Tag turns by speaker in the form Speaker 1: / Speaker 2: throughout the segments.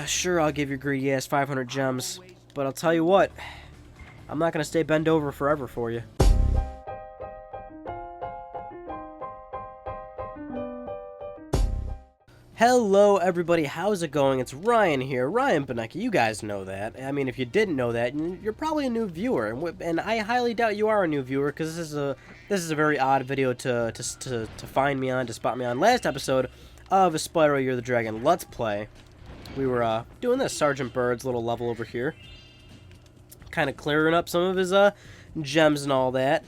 Speaker 1: Sure, I'll give your greedy ass 500 gems, but I'll tell you what, I'm not gonna stay bent over forever for you. Hello everybody, how's it going? It's Ryan here, Ryan Benecki. You guys know that. I mean, if you didn't know that, you're probably a new viewer, and I highly doubt you are a new viewer because this is a very odd video to find me on, to spot me on. Last episode of a Spyro You're the Dragon Let's Play, we were doing this Sergeant Bird's little level over here, kind of clearing up some of his gems and all that.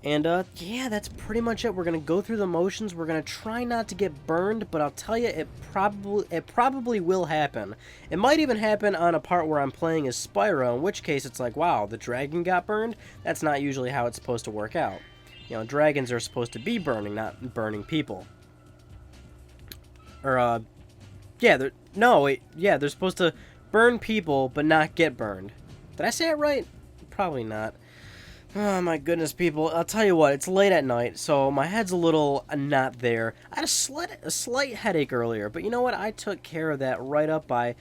Speaker 1: And, yeah, that's pretty much it. We're going to go through the motions. We're going to try not to get burned, but I'll tell you, it probably will happen. It might even happen on a part where I'm playing as Spyro, in which case it's like, wow, the dragon got burned? That's not usually how it's supposed to work out. You know, dragons are supposed to be burning, not burning people. Or, yeah, they're supposed to burn people, but not get burned. Did I say it right? Probably not. Oh my goodness, people. I'll tell you what, it's late at night, so my head's a little not there. I had a slight headache earlier, but you know what? I took care of that right up by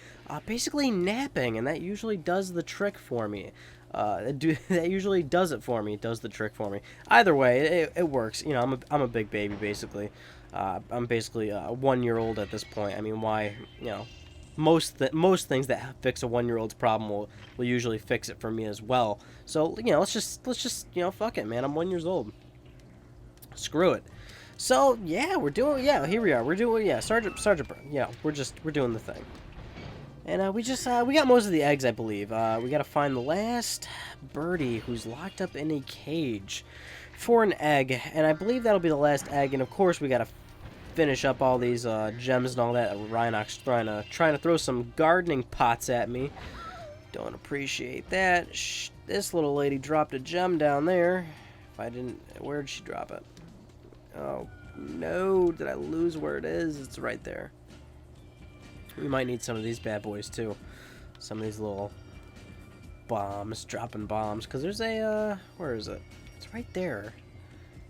Speaker 1: basically napping, and that usually does the trick for me. That usually does it for me, does the trick for me. Either way, it works. You know, I'm a big baby, basically. I'm basically a 1-year-old at this point. I mean, why, you know, most things that fix a 1-year-old's problem will usually fix it for me as well. So, you know, let's just you know, fuck it, man. I'm 1 year old. Screw it. So yeah, here we are. We're doing Sergeant Bird. Yeah, we're doing the thing. And we got most of the eggs, I believe. We gotta find the last birdie who's locked up in a cage for an egg, and I believe that'll be the last egg. And of course, we gotta finish up all these gems and all that. Rhinox trying to throw some gardening pots at me. Don't appreciate that. This little lady dropped a gem down there. If I didn't, where'd she drop it? Oh no, did I lose where it is? It's right there. We might need some of these bad boys too. Some of these little bombs, dropping bombs. Cause there's a where is it? It's right there.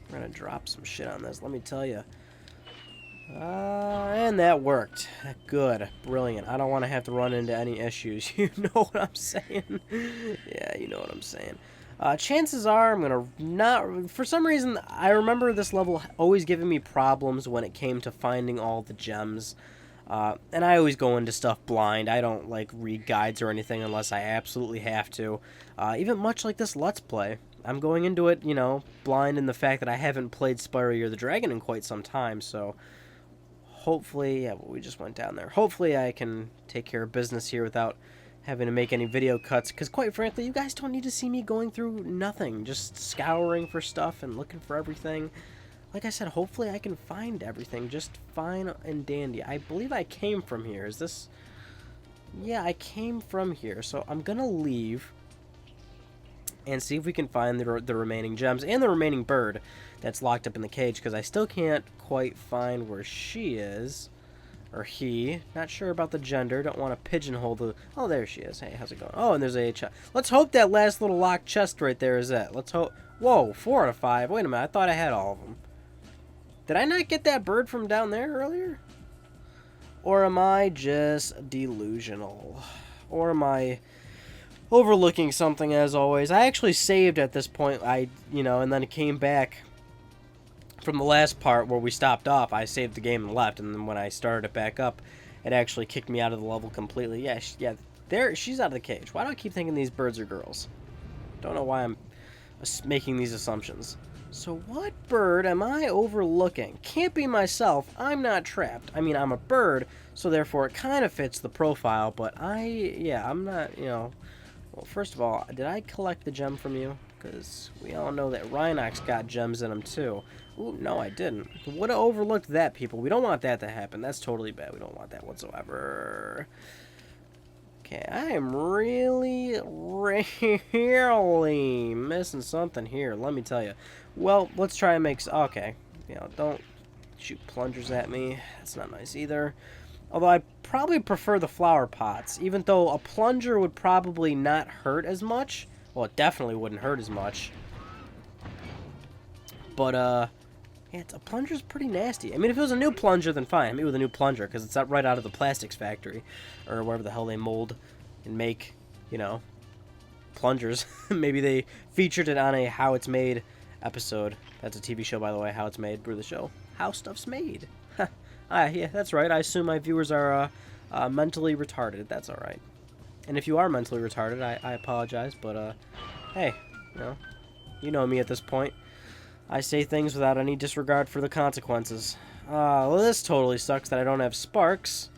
Speaker 1: We're gonna drop some shit on this. Let me tell you. And that worked. Good. Brilliant. I don't want to have to run into any issues. You know what I'm saying? Yeah, you know what I'm saying. Chances are I'm going to not... For some reason, I remember this level always giving me problems when it came to finding all the gems. And I always go into stuff blind. I don't, like, read guides or anything unless I absolutely have to. Even much like this Let's Play. I'm going into it, you know, blind in the fact that I haven't played Spyro You're the Dragon in quite some time, so... Hopefully, yeah, well, we just went down there. Hopefully I can take care of business here without having to make any video cuts. Because quite frankly, you guys don't need to see me going through nothing. Just scouring for stuff and looking for everything. Like I said, hopefully I can find everything just fine and dandy. I believe I came from here. Is this... Yeah, I came from here. So I'm going to leave and see if we can find the remaining gems and the remaining bird that's locked up in the cage, because I still can't quite find where she is, or he. Not sure about the gender. Don't want to pigeonhole the... Oh, there she is. Hey, how's it going? Oh, and there's a chest. Let's hope that last little locked chest right there is it. Let's hope... Whoa, 4 out of 5. Wait a minute, I thought I had all of them. Did I not get that bird from down there earlier? Or am I just delusional? Or am I... overlooking something, as always? I actually saved at this point, you know, and then it came back from the last part where we stopped off. I saved the game and left, and then when I started it back up, it actually kicked me out of the level completely. Yeah, she's out of the cage. Why do I keep thinking these birds are girls? Don't know why I'm making these assumptions. So what bird am I overlooking? Can't be myself. I'm not trapped. I mean, I'm a bird, so therefore it kind of fits the profile, but I'm not, you know... Well, first of all, did I collect the gem from you? Because we all know that Rhinox got gems in him, too. Ooh, no, I didn't. Would have overlooked that, people. We don't want that to happen. That's totally bad. We don't want that whatsoever. Okay, I am really missing something here, let me tell you. Well, let's try and make... Okay. You know, don't shoot plungers at me. That's not nice either. Although I probably prefer the flower pots, even though a plunger would probably not hurt as much. Well, it definitely wouldn't hurt as much. But, Yeah, a plunger's pretty nasty. I mean, if it was a new plunger, then fine. I mean, with a new plunger, because it's right out of the plastics factory, or wherever the hell they mold and make, you know, plungers. Maybe they featured it on a How It's Made episode. That's a TV show, by the way. How It's Made, the show. How Stuff's Made. Yeah, that's right. I assume my viewers are mentally retarded. That's all right. And if you are mentally retarded, I apologize. But hey, you know me at this point. I say things without any disregard for the consequences. Well, this totally sucks that I don't have sparks.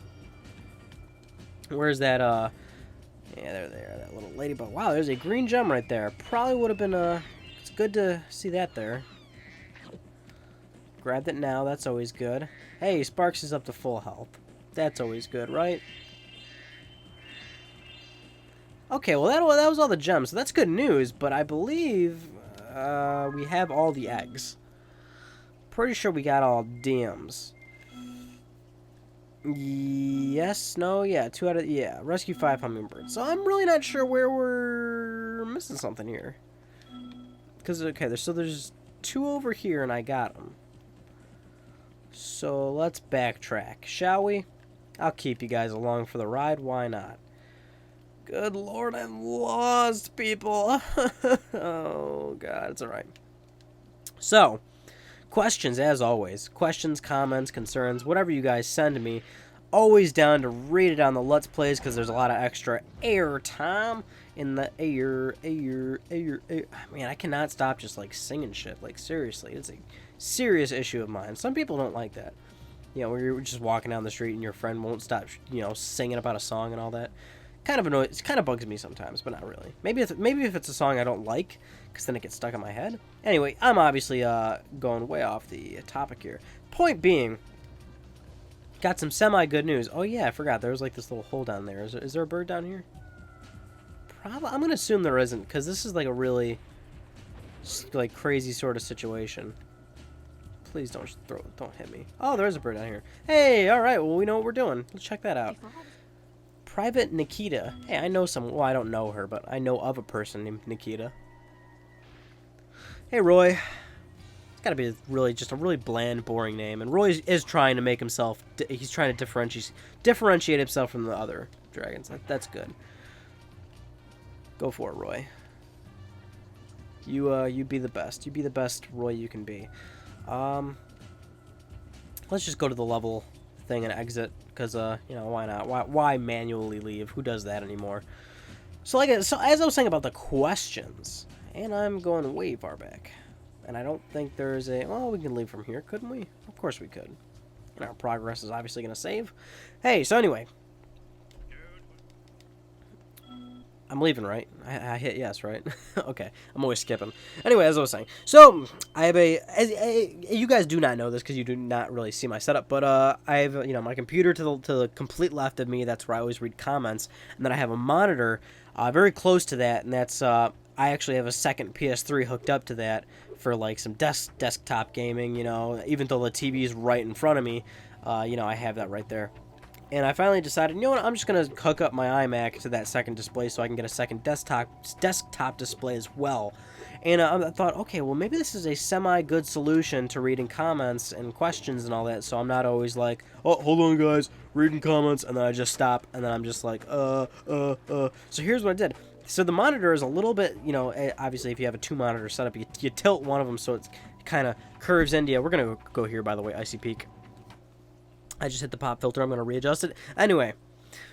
Speaker 1: Where's that, yeah, there, that little ladybug. Wow, there's a green gem right there. Probably would have been, it's good to see that there. Grabbed it now, that's always good. Hey, Sparks is up to full health. That's always good, right? Okay, well, that was all the gems, so that's good news, but I believe... we have all the eggs. Pretty sure we got all DMs. Yes, no, yeah, 2 out of... Yeah, rescue 5 hummingbirds. So I'm really not sure where we're missing something here. Because, okay, there's 2 over here, and I got them. So let's backtrack, shall we? I'll keep you guys along for the ride. Why not? Good Lord, I'm lost, people. Oh, God, it's all right. So, questions, as always. Questions, comments, concerns, whatever you guys send me. Always down to read it on the Let's Plays because there's a lot of extra air time in the air. Man, I cannot stop just, like, singing shit. Like, seriously, it's a serious issue of mine. Some people don't like that. You know, where you're just walking down the street and your friend won't stop, singing about a song and all that. Kind of annoys. It kind of bugs me sometimes, but not really. Maybe if it's a song I don't like, because then it gets stuck in my head. Anyway, I'm obviously going way off the topic here. Point being, got some semi-good news. Oh yeah, I forgot. There was like this little hole down there. Is there a bird down here? Probably. I'm gonna assume there isn't, because this is like a really like crazy sort of situation. Please don't hit me. Oh, there is a bird down here. Hey, all right. Well, we know what we're doing. Let's check that out. Private Nikita. Hey, I know some... Well, I don't know her, but I know of a person named Nikita. Hey, Roy. It's got to be just a really bland, boring name. And Roy is trying to make himself... He's trying to differentiate himself from the other dragons. That's good. Go for it, Roy. You be the best. You be the best Roy you can be. Let's just go to the level thing and exit. Because, why not? Why manually leave? Who does that anymore? So, as I was saying about the questions, and I'm going way far back, and I don't think there's a... Well, we can leave from here, couldn't we? Of course we could. And our progress is obviously going to save. Hey, so anyway. I'm leaving, right? I hit yes, right? Okay, I'm always skipping. Anyway, as I was saying, so I have you guys do not know this because you do not really see my setup, but I have my computer to the complete left of me. That's where I always read comments, and then I have a monitor very close to that, and that's I actually have a second PS3 hooked up to that for like some desktop gaming. Even though the TV is right in front of me, I have that right there. And I finally decided, you know what, I'm just going to hook up my iMac to that second display so I can get a second desktop display as well. And I thought, okay, well, maybe this is a semi-good solution to reading comments and questions and all that, so I'm not always like, oh, hold on, guys, reading comments, and then I just stop, and then I'm just like, So here's what I did. So the monitor is a little bit, obviously if you have a 2-monitor setup, you tilt one of them so it kind of curves into you. We're going to go here, by the way, Icy Peak. I just hit the pop filter. I'm going to readjust it. Anyway,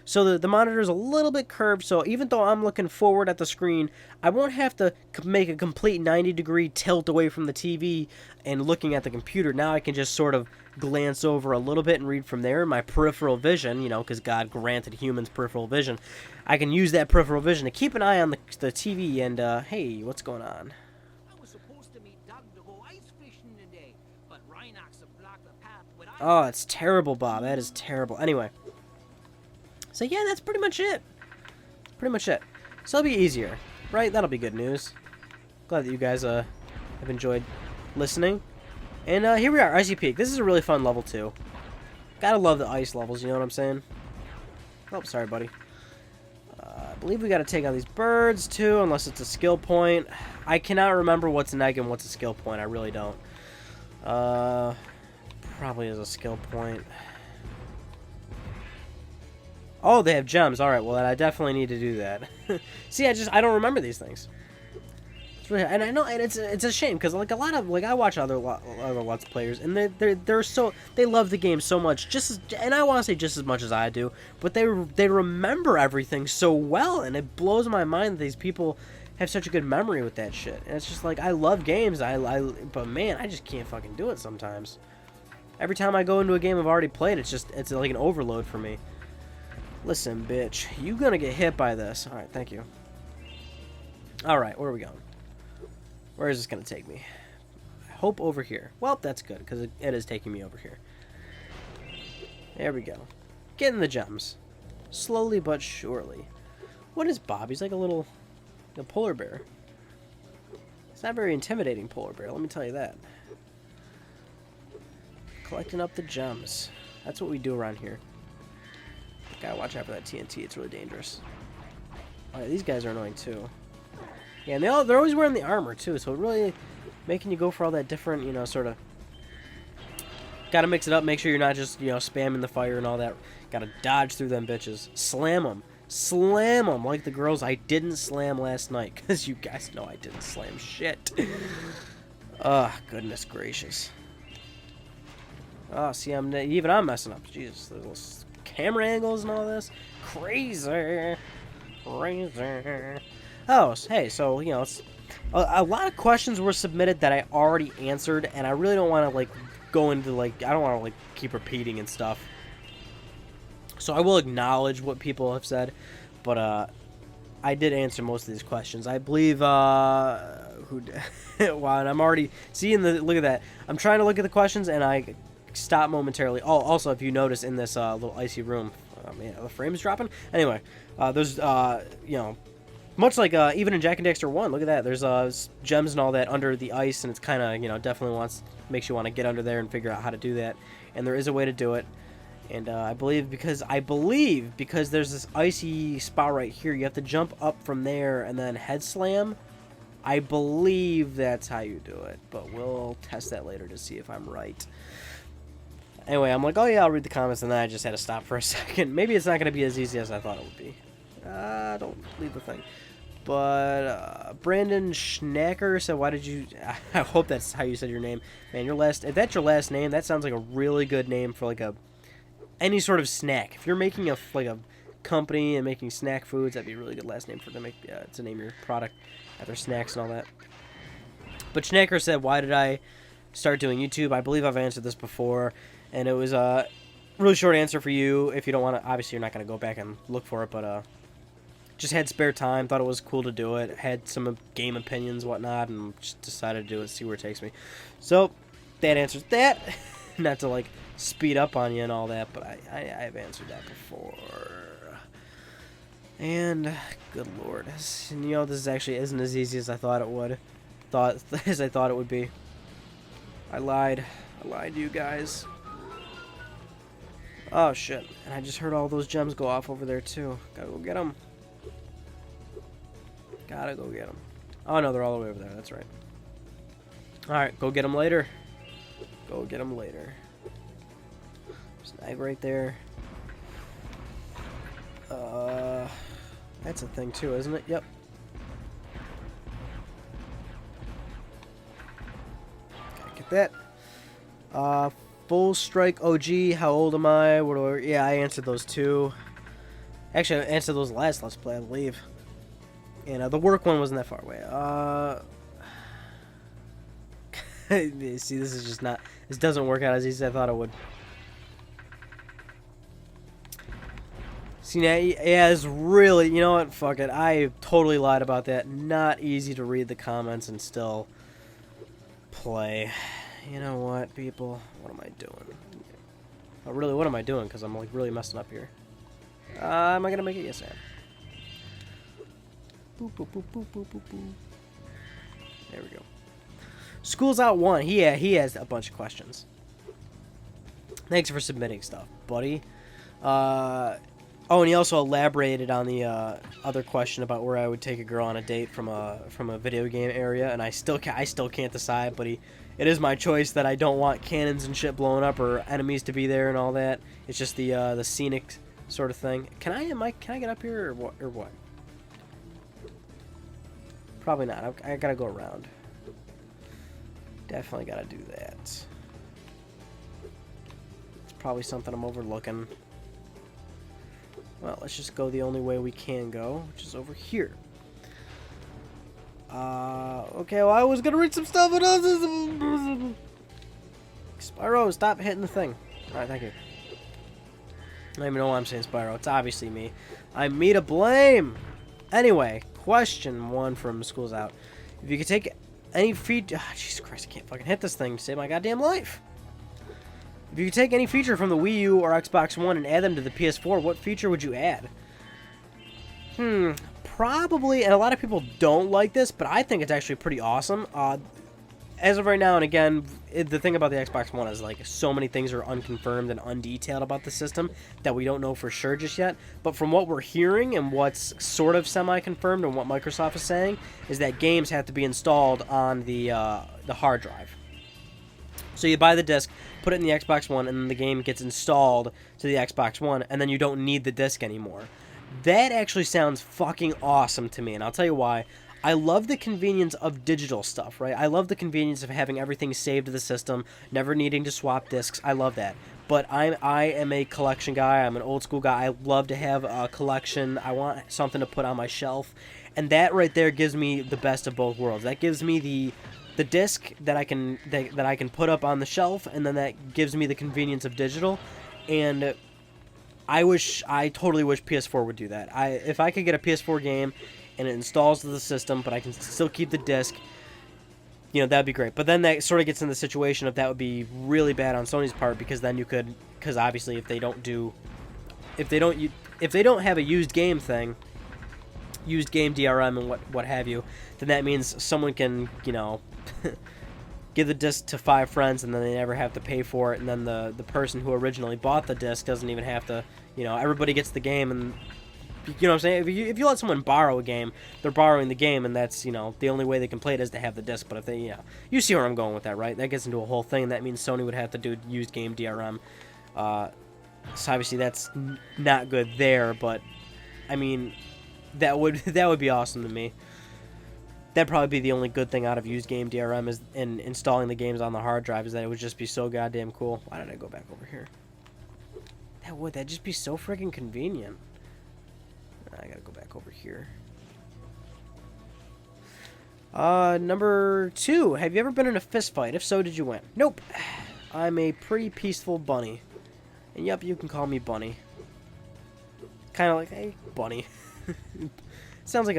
Speaker 1: so the monitor is a little bit curved, so even though I'm looking forward at the screen, I won't have to make a complete 90-degree tilt away from the TV and looking at the computer. Now I can just sort of glance over a little bit and read from there. My peripheral vision, because God granted humans peripheral vision, I can use that peripheral vision to keep an eye on the TV and, hey, what's going on? Oh, it's terrible, Bob. That is terrible. Anyway. So, yeah, that's pretty much it. So, it'll be easier. Right? That'll be good news. Glad that you guys have enjoyed listening. And here we are, Icy Peak. This is a really fun level, too. Gotta love the ice levels, you know what I'm saying? Oh, sorry, buddy. I believe we gotta take out these birds, too, unless it's a skill point. I cannot remember what's an egg and what's a skill point. I really don't. Probably as a skill point. Oh, they have gems. All right, well, I definitely need to do that. See, I don't remember these things. It's really, and I know, and it's a shame because like a lot of I watch other Let's Players, and they love the game so much, and I want to say just as much as I do, but they remember everything so well, and it blows my mind that these people have such a good memory with that shit. And it's just like I love games, but man, I just can't fucking do it sometimes. Every time I go into a game I've already played, it's like an overload for me. Listen, bitch, you gonna get hit by this. Alright, thank you. Alright, where are we going? Where is this gonna take me? I hope over here. Well, that's good, because it is taking me over here. There we go. Getting the gems. Slowly but surely. What is Bob? He's like a polar bear. It's not a very intimidating polar bear, let me tell you that. Collecting up the gems. That's what we do around here. Gotta watch out for that TNT, it's really dangerous. Alright, these guys are annoying too. Yeah, and they're always wearing the armor too, so it really making you go for all that different, sort of. Gotta mix it up, make sure you're not just, spamming the fire and all that. Gotta dodge through them bitches. Slam them. Slam them like the girls I didn't slam last night, because you guys know I didn't slam shit. Oh, goodness gracious. Oh, see, even I'm messing up. Jesus, those little camera angles and all this. Crazy. Oh, hey, so, it's a lot of questions were submitted that I already answered, and I really don't want to, go into, I don't want to, keep repeating and stuff. So I will acknowledge what people have said, but, I did answer most of these questions. I believe, wow, and I'm already seeing look at that. I'm trying to look at the questions, and I stop momentarily. Oh, also, if you notice in this little icy room, man, the frame's dropping. Anyway, there's much like even in Jak and Daxter 1, look at that. There's gems and all that under the ice, and it's kind of definitely makes you want to get under there and figure out how to do that. And there is a way to do it. And I believe because there's this icy spot right here, you have to jump up from there and then head slam. I believe that's how you do it, but we'll test that later to see if I'm right. Anyway, I'm like, oh yeah, I'll read the comments, and then I just had to stop for a second. Maybe it's not going to be as easy as I thought it would be. Don't leave the thing. But, Brandon Schnacker said, why did you... I hope that's how you said your name. Man, if that's your last name, that sounds like a really good name for, any sort of snack. If you're making a company and making snack foods, that'd be a really good last name to name your product after snacks and all that. But Schnacker said, why did I start doing YouTube? I believe I've answered this before. And it was a really short answer for you. If you don't want to, obviously you're not going to go back and look for it, but just had spare time, thought it was cool to do it, had some game opinions, whatnot, and just decided to do it, see where it takes me. So that answers that. Not to speed up on you and all that, but I've answered that before. And good lord, this actually isn't as easy as I thought it would. As I thought it would be. I lied to you guys. Oh, shit. And I just heard all those gems go off over there, too. Gotta go get them. Gotta go get them. Oh, no, they're all the way over there. That's right. Alright, go get them later. Go get them later. Snag right there. That's a thing, too, isn't it? Yep. Gotta get that. Full Strike OG, how old am I? Yeah, I answered those too. Actually, I answered those last Let's Play, I believe. And the work one wasn't that far away. See, this is just not... This doesn't work out as easy as I thought it would. See, now, yeah, it's really... You know what? Fuck it. I totally lied about that. Not easy to read the comments and still play. You know what, people? What am I doing? Oh, really, what am I doing? Because I'm, really messing up here. Am I going to make it? Yes, I am. Boop, boop, boop, boop, boop, boop, boop. There we go. School's Out 1. He has a bunch of questions. Thanks for submitting stuff, buddy. Oh, and he also elaborated on the other question about where I would take a girl on a date from a video game area, and I still can't decide. But it is my choice that I don't want cannons and shit blowing up or enemies to be there and all that. It's just the scenic sort of thing. Can I get up here or what? Probably not. I gotta go around. Definitely gotta do that. It's probably something I'm overlooking. Well, let's just go the only way we can go, which is over here. Okay, well, I was gonna read some stuff. Spyro, stop hitting the thing. Alright, thank you. I don't even know why I'm saying Spyro. It's obviously me. I'm me to blame. Anyway, question 1 from School's Out. If you could take any feature... Oh, Jesus Christ, I can't fucking hit this thing to save my goddamn life. If you could take any feature from the Wii U or Xbox One and add them to the PS4, what feature would you add? Probably, and a lot of people don't like this, but I think it's actually pretty awesome. As of right now, and again, the thing about the Xbox One is, like, so many things are unconfirmed and undetailed about the system that we don't know for sure just yet. But from what we're hearing and what's sort of semi-confirmed and what Microsoft is saying is that games have to be installed on the hard drive. So you buy the disc, put it in the Xbox One, and then the game gets installed to the Xbox One, and then you don't need the disc anymore. That actually sounds fucking awesome to me, and I'll tell you why. I love the convenience of digital stuff, right? I love the convenience of having everything saved to the system, never needing to swap discs. I love that. But I am a collection guy. I'm an old school guy. I love to have a collection. I want something to put on my shelf, and that right there gives me the best of both worlds. That gives me the disc that I can put up on the shelf, and then that gives me the convenience of digital. And I totally wish PS4 would do that. If I could get a PS4 game and it installs to the system, but I can still keep the disc, you know, that'd be great. But then that sort of gets in the situation of that would be really bad on Sony's part, because then you could, because obviously if they don't have a used game thing, used game DRM and what have you, then that means someone can, you know, give the disc to 5 friends, and then they never have to pay for it, and then the person who originally bought the disc doesn't even have to, you know, everybody gets the game, and, you know what I'm saying? If you let someone borrow a game, they're borrowing the game, and that's, you know, the only way they can play it is to have the disc. But if they, you know, you see where I'm going with that, right? That gets into a whole thing, and that means Sony would have to do used game DRM. So obviously that's not good there, but, I mean, that would be awesome to me. That'd probably be the only good thing out of used game DRM is in installing the games on the hard drive, is that it would just be so goddamn cool. Why did I go back over here? That'd just be so freaking convenient. I gotta go back over here. Number 2. Have you ever been in a fist fight? If so, did you win? Nope. I'm a pretty peaceful bunny. And yep, you can call me Bunny. Kind of like, hey, Bunny. Sounds like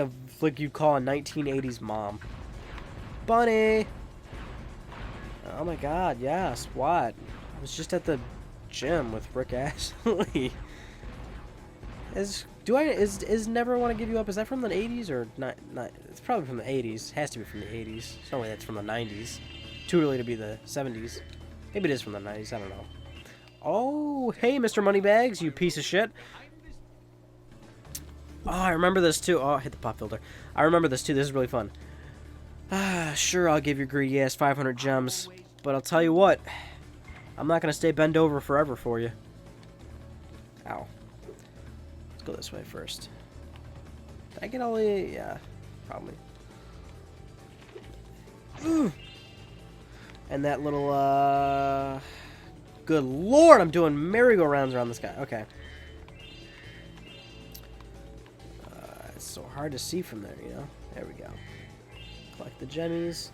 Speaker 1: you'd call a 1980s mom. Bunny! Oh my god, yes, what? I was just at the gym with Rick Astley. Is Never Want to Give You Up, is that from the 80s or not? It's probably from the 80s. Has to be from the 80s. There's no way that's from the 90s. Too early to be the 70s. Maybe it is from the 90s, I don't know. Oh, hey, Mr. Moneybags, you piece of shit. Oh, I remember this too. Oh, I hit the pop filter. I remember this too. This is really fun. Sure, I'll give your greedy ass 500 gems. But I'll tell you what. I'm not going to stay bent over forever for you. Ow. Let's go this way first. Did I get all the... Yeah, probably. Ooh. And that little, Good lord, I'm doing merry-go-rounds around this guy. Okay. It's so hard to see from there, you know? There we go. Collect the gemmies.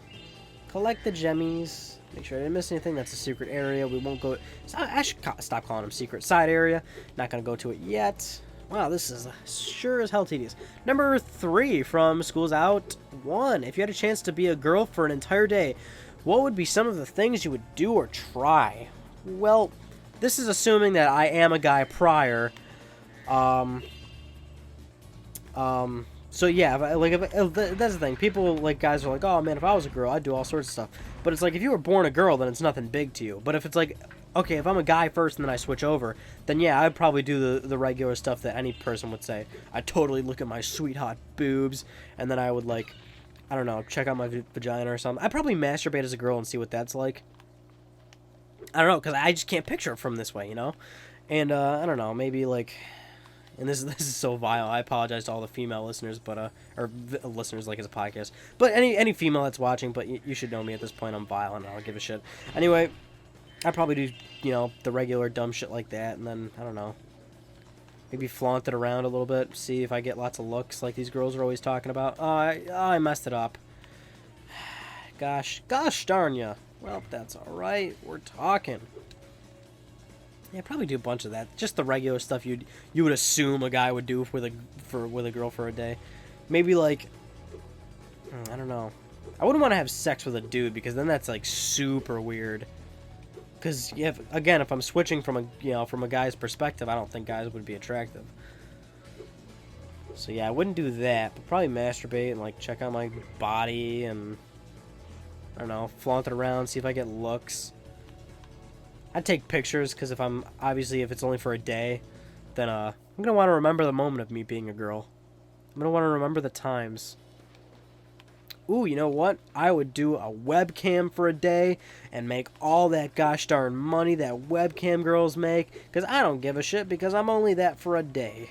Speaker 1: Collect the gemmies. Make sure I didn't miss anything. That's a secret area. We won't go... I should stop calling them secret. Side area. Not going to go to it yet. Wow, this is sure as hell tedious. Number 3 from School's Out 1. If you had a chance to be a girl for an entire day, what would be some of the things you would do or try? Well, this is assuming that I am a guy prior. So yeah, that's the thing. People, like, guys are like, oh man, if I was a girl, I'd do all sorts of stuff. But it's like, if you were born a girl, then it's nothing big to you. But if it's like, okay, if I'm a guy first and then I switch over, then yeah, I'd probably do the regular stuff that any person would say. I'd totally look at my sweet hot boobs, and then I would, like, I don't know, check out my vagina or something. I'd probably masturbate as a girl and see what that's like. I don't know, because I just can't picture it from this way, you know? And, I don't know, maybe, like... And this is so vile. I apologize to all the female listeners, but, or listeners, like, as a podcast. But any female that's watching, but you should know me at this point. I'm vile, and I don't give a shit. Anyway, I probably do, you know, the regular dumb shit like that, and then, I don't know. Maybe flaunt it around a little bit, see if I get lots of looks like these girls are always talking about. Oh, I messed it up. Gosh darn ya. Well, that's alright. We're talking. Yeah, probably do a bunch of that. Just the regular stuff you would assume a guy would do with a girl for a day. Maybe like, I don't know. I wouldn't want to have sex with a dude because then that's like super weird. Because again, if I'm switching from a guy's perspective, I don't think guys would be attractive. So yeah, I wouldn't do that, but probably masturbate and like check out my body and I don't know, flaunt it around, see if I get looks. I'd take pictures because if it's only for a day, then I'm gonna want to remember the moment of me being a girl. I'm gonna want to remember the times. Ooh, you know what? I would do a webcam for a day and make all that gosh darn money that webcam girls make. Because I don't give a shit because I'm only that for a day.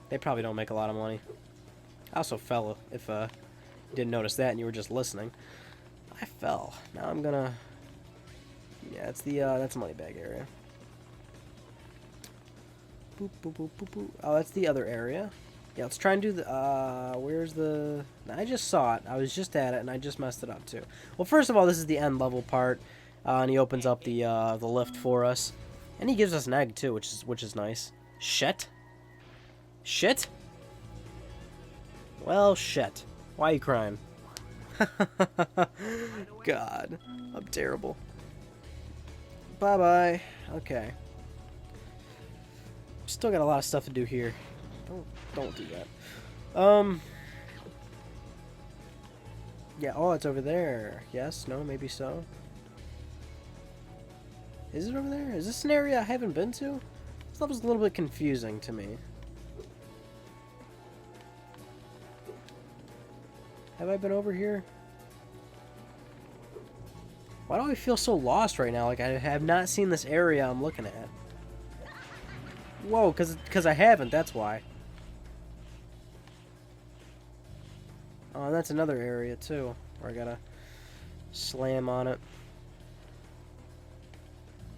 Speaker 1: They probably don't make a lot of money. I also fell if you didn't notice that and you were just listening. I fell. Now I'm gonna... Yeah, that's the money bag area. Boop, boop, boop, boop, boop. Oh, that's the other area. Yeah, let's try and do the, where's the... I just saw it. I was just at it, and I just messed it up, too. Well, first of all, this is the end level part, and he opens up the lift for us. And he gives us an egg, too, which is nice. Shit? Shit? Well, shit. Why are you crying? God, I'm terrible. Bye-bye. Okay. Still got a lot of stuff to do here. Don't do that. Yeah, oh, it's over there. Yes, no, maybe so. Is it over there? Is this an area I haven't been to? This level's a little bit confusing to me. Have I been over here? Why do I feel so lost right now? Like I have not seen this area I'm looking at. Whoa, because I haven't, that's why. Oh, and that's another area, too, where I gotta slam on it.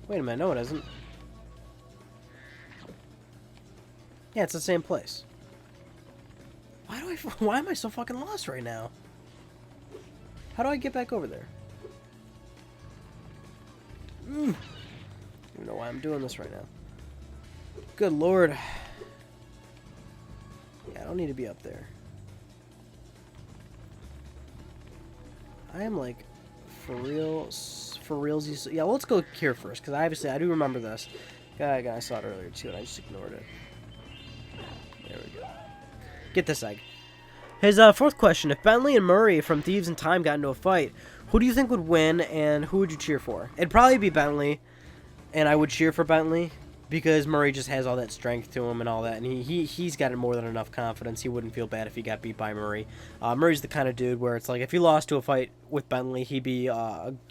Speaker 1: Wait a minute, no it isn't. Yeah, it's the same place. Why am I so fucking lost right now? How do I get back over there? I don't even know why I'm doing this right now. Good lord. Yeah, I don't need to be up there. I am like, for realsies. Yeah, let's go here first, because obviously I do remember this. I saw it earlier too, and I just ignored it. There we go. Get this egg. His fourth question: if Bentley and Murray from Thieves in Time got into a fight, who do you think would win, and who would you cheer for? It'd probably be Bentley, and I would cheer for Bentley. Because Murray just has all that strength to him and all that, and he's got more than enough confidence. He wouldn't feel bad if he got beat by Murray. Murray's the kind of dude where it's like if he lost to a fight with Bentley, he'd be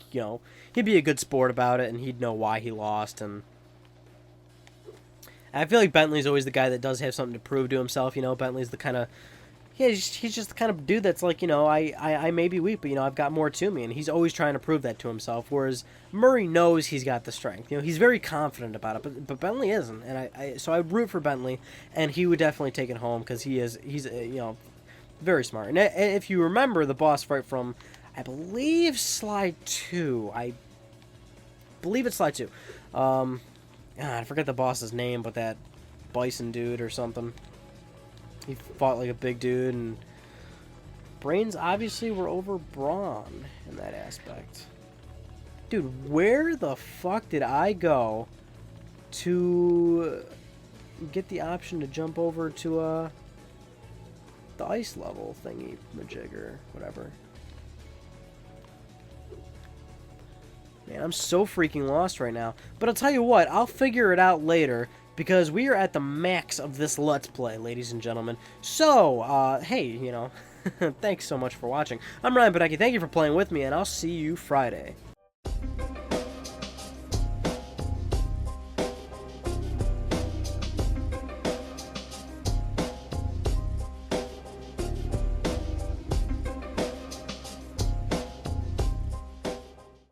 Speaker 1: he'd be a good sport about it, and he'd know why he lost. And I feel like Bentley's always the guy that does have something to prove to himself. You know, Bentley's the kind of he's just the kind of dude that's like, I may be weak, but I've got more to me, and he's always trying to prove that to himself. Whereas Murray knows he's got the strength. He's very confident about it, but Bentley isn't, and so I root for Bentley, and he would definitely take it home because he's very smart. And if you remember the boss fight from, I believe Slide 2, I believe it's Slide 2. I forget the boss's name, but that bison dude or something. He fought like a big dude, and brains obviously were over brawn in that aspect. Dude, where the fuck did I go to get the option to jump over to the ice level thingy majigger, whatever? Man, I'm so freaking lost right now. But I'll tell you what, I'll figure it out later. Because we are at the max of this Let's Play, ladies and gentlemen. So, hey, Thanks so much for watching. I'm Ryan Badecki. Thank you for playing with me, and I'll see you Friday.